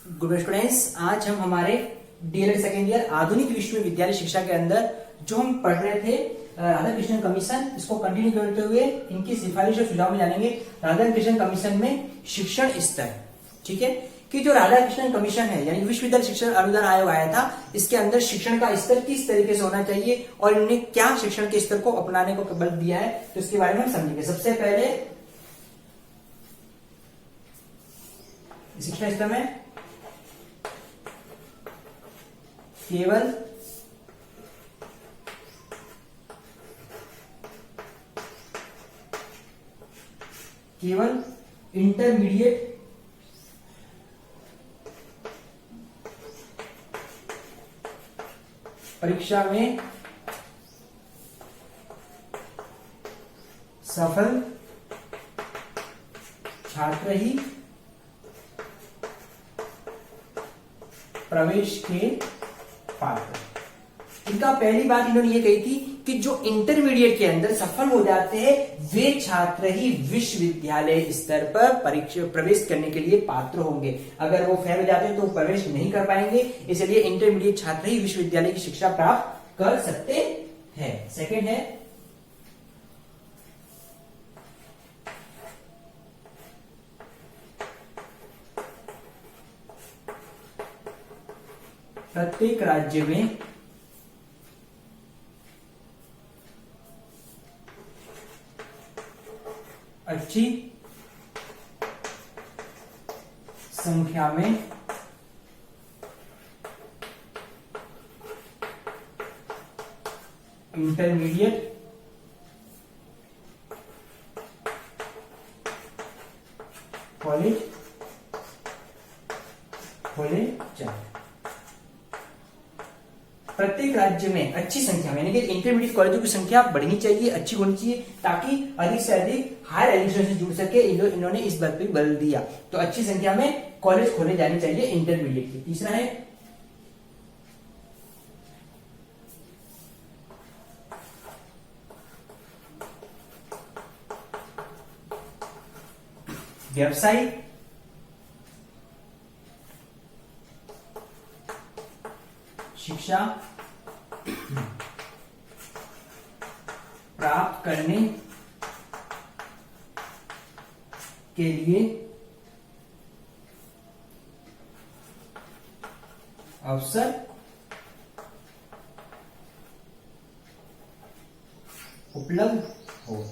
Good students, आज हम हमारे डीएलएड सेकेंड ईयर आधुनिक विश्वविद्यालय शिक्षा के अंदर जो हम पढ़ रहे थे राधा कृष्णन कमीशन, इसको कंटिन्यू करते हुए इनकी सिफारिश और सुझाव में जानेंगे। राधा कृष्णन कमीशन में शिक्षण स्तर, ठीक है, कि जो राधा कृष्णन कमीशन है यानी विश्वविद्यालय शिक्षण अनुदान आयोग आया था, इसके अंदर शिक्षण का स्तर किस तरीके से होना चाहिए और इन्होंने क्या शिक्षण के स्तर को अपनाने को बल दिया है, तो इसके बारे में हम समझेंगे। सबसे पहले शिक्षण स्तर में केवल इंटरमीडिएट परीक्षा में सफल छात्र ही प्रवेश के पात्र। इनका पहली बात इन्होंने ये कही थी कि जो इंटरमीडिएट के अंदर सफल हो जाते हैं वे छात्र ही विश्वविद्यालय स्तर पर परीक्षा प्रवेश करने के लिए पात्र होंगे। अगर वो फेल हो जाते हैं तो प्रवेश नहीं कर पाएंगे, इसलिए इंटरमीडिएट छात्र ही विश्वविद्यालय की शिक्षा प्राप्त कर सकते हैं। सेकंड है प्रत्येक राज्य में अच्छी संख्या में इंटरमीडिएट कॉलेज खोले जाए। प्रत्येक राज्य में अच्छी संख्या में यानी कि इंटरमीडिएट कॉलेजों की संख्या बढ़नी चाहिए, अच्छी होनी चाहिए, ताकि अधिक से अधिक हायर एजुकेशन से जुड़ सके। इन्होंने इस बात पर बल दिया, तो अच्छी संख्या में कॉलेज खोले जाने चाहिए इंटरमीडिएट की। तीसरा है व्यावसायिक शिक्षा प्राप्त करने के लिए अवसर उपलब्ध हो।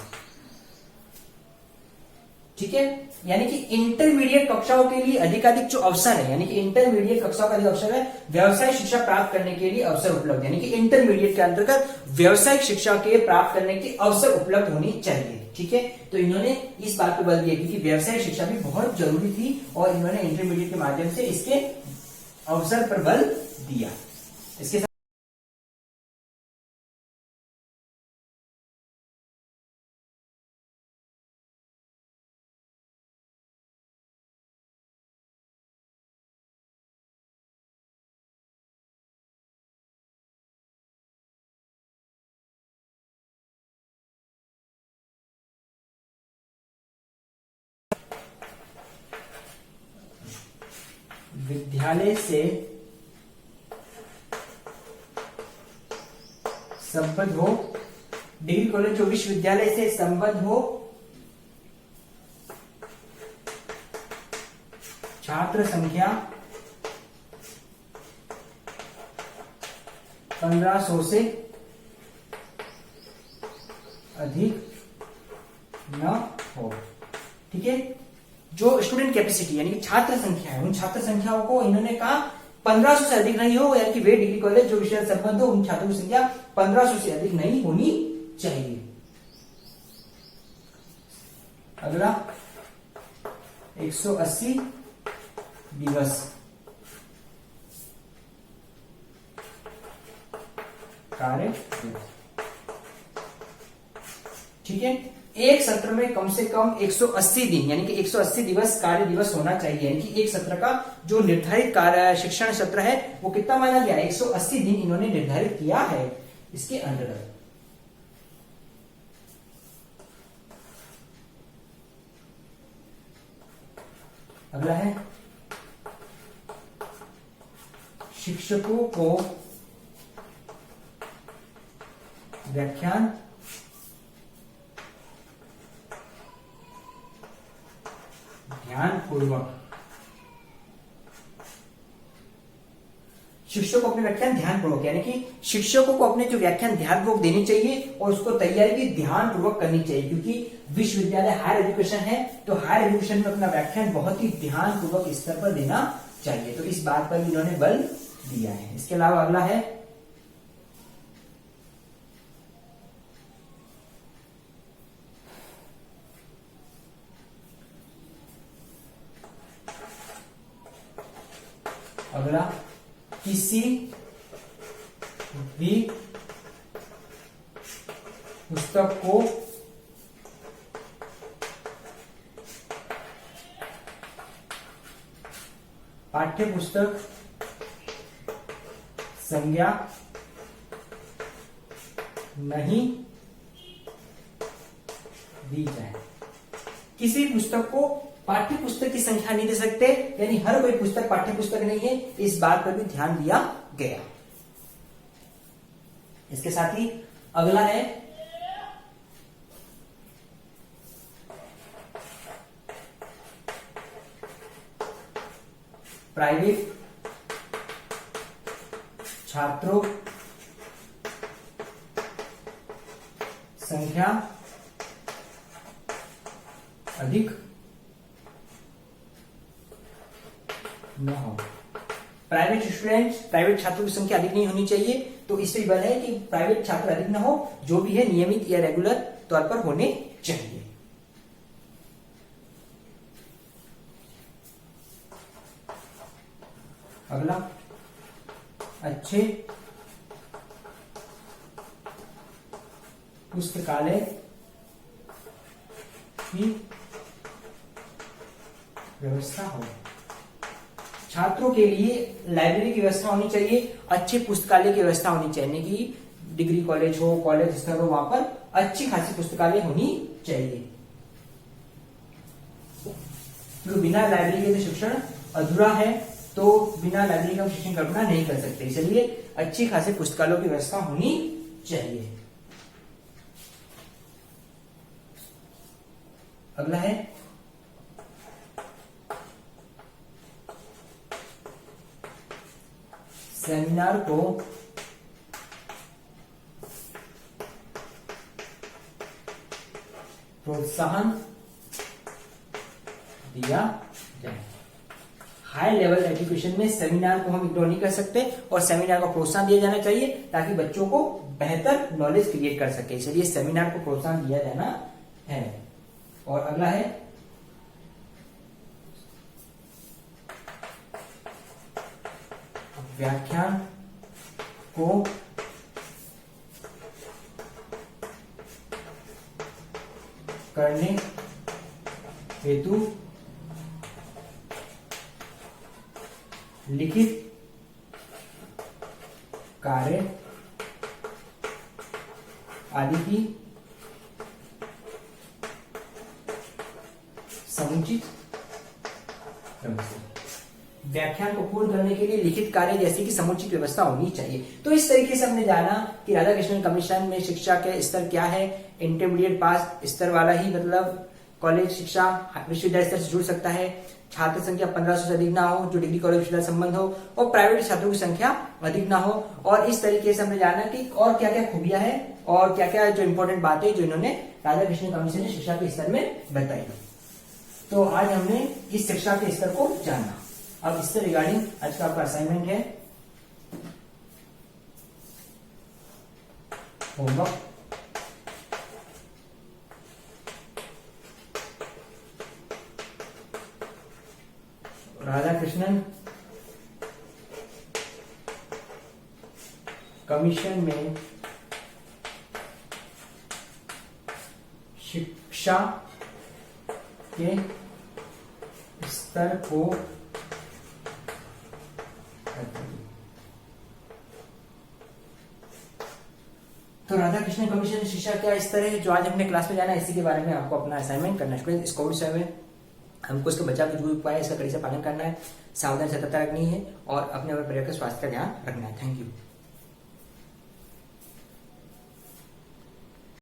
ठीक है, यानी कि इंटरमीडिएट कक्षाओं के लिए अधिकाधिक जो अवसर है, यानी कि इंटरमीडिएट कक्षाओं का अधिक अवसर है, व्यवसायिक शिक्षा प्राप्त करने के लिए अवसर उपलब्ध, यानी कि इंटरमीडिएट के अंतर्गत व्यवसायिक शिक्षा के प्राप्त करने के अवसर उपलब्ध होनी चाहिए। ठीक है, तो इन्होंने इस बात पर बल दिया क्योंकि व्यवसायिक शिक्षा भी बहुत जरूरी थी और इन्होंने इंटरमीडिएट के माध्यम से इसके अवसर पर बल दिया। इसके विद्यालय से संबद्ध हो, डिग्री कॉलेज जो विश्वविद्यालय से संबद्ध हो, छात्र संख्या 1500 से अधिक न हो। ठीक है, जो स्टूडेंट कैपेसिटी यानी कि छात्र संख्या है, उन छात्र संख्याओं को इन्होंने कहा 1500 से अधिक नहीं हो, यानी कि वे डिग्री कॉलेज जो विषय संबंध हो उन छात्रों की संख्या 1500 से अधिक नहीं होनी चाहिए। अगला 180 दिवस कार्य। ठीक है, एक सत्र में कम से कम 180 दिन यानी कि 180 दिवस कार्य दिवस होना चाहिए, यानी कि एक सत्र का जो निर्धारित कार्य शिक्षण सत्र है वो कितना माना गया, 180 दिन इन्होंने निर्धारित किया है इसके अंतर्गत। अगला है शिक्षकों को व्याख्यान ध्यानपूर्वक, शिक्षक को अपने व्याख्यान ध्यानपूर्वक, यानी कि शिक्षकों को अपने जो व्याख्यान ध्यानपूर्वक देनी चाहिए और उसको तैयारी भी ध्यानपूर्वक करनी चाहिए, क्योंकि विश्वविद्यालय हायर एजुकेशन है, तो हायर एजुकेशन में अपना व्याख्यान बहुत ही ध्यानपूर्वक स्तर पर देना चाहिए। तो इस बात पर भी इन्होंने बल दिया है। इसके अलावा अगला है अगला, किसी भी पुस्तक को पाठ्य पुस्तक संज्ञा नहीं दी जाए। किसी पुस्तक को पाठ्य पुस्तक की संख्या नहीं दे सकते, यानी हर कोई पुस्तक पाठ्य पुस्तक नहीं है, इस बात पर भी ध्यान दिया गया। इसके साथ ही अगला है प्राइवेट छात्रों संख्या अधिक न हो। प्राइवेट स्टूडेंट्स, प्राइवेट छात्रों की संख्या अधिक नहीं होनी चाहिए, तो इससे बल है कि प्राइवेट छात्र अधिक न हो, जो भी है नियमित या रेगुलर तौर पर होने चाहिए। अगला, अच्छे पुस्तकालय की व्यवस्था हो। छात्रों के लिए लाइब्रेरी की व्यवस्था होनी चाहिए, अच्छे पुस्तकालय की व्यवस्था होनी चाहिए, कि डिग्री कॉलेज हो, कॉलेज स्तर हो, वहां पर अच्छी खासी पुस्तकालय होनी चाहिए। तो बिना लाइब्रेरी के शिक्षण अधूरा है, तो बिना लाइब्रेरी का शिक्षण कल्पना नहीं कर सकते, इसलिए अच्छी खासी पुस्तकालयों की व्यवस्था होनी चाहिए। अगला है सेमिनार को प्रोत्साहन दिया जाए। हाई लेवल एजुकेशन में सेमिनार को हम इग्नोर नहीं कर सकते और सेमिनार को प्रोत्साहन दिया जाना चाहिए, ताकि बच्चों को बेहतर नॉलेज क्रिएट कर सके, इसलिए सेमिनार को प्रोत्साहन दिया जाना है। और अगला है व्याख्यान को करने हेतु लिखित कार्य आदि की समुचित व्यवस्था। व्याख्यान को पूर्ण करने के लिए लिखित कार्य जैसे कि समुचित व्यवस्था होनी चाहिए। तो इस तरीके से हमने जाना कि राधा कृष्णन कमीशन में शिक्षा के स्तर क्या है। इंटरमीडिएट पास स्तर वाला ही मतलब कॉलेज शिक्षा विश्वविद्यालय स्तर से जुड़ सकता है, छात्र संख्या 1500 से अधिक ना हो, जो डिग्री कॉलेज विश्वविद्यालय संबंध हो, और प्राइवेट छात्रों की संख्या अधिक ना हो। और इस तरीके से हमने जाना कि और क्या क्या खूबियां हैं और क्या क्या जो इंपॉर्टेंट बातें जो इन्होंने राधा कृष्णन कमीशन ने शिक्षा के स्तर में बताई। तो आज हमने इस शिक्षा के स्तर को जाना। अब इससे रिगार्डिंग आज का आपका असाइनमेंट है होमवर्क। राधा कृष्णन कमीशन में शिक्षा के स्तर को तो राधा कृष्ण कमीशन शिक्षा क्या स्तर है जो आज अपने क्लास में जाना है, इसी के बारे में आपको अपना असाइनमेंट करना है। इसको हमको इसके बचाव के जो उपाय है इसका कड़ी से पालन करना है, सावधानी सतर्कता रखनी है और अपने और परिवार के स्वास्थ्य का ध्यान रखना है। Thank you.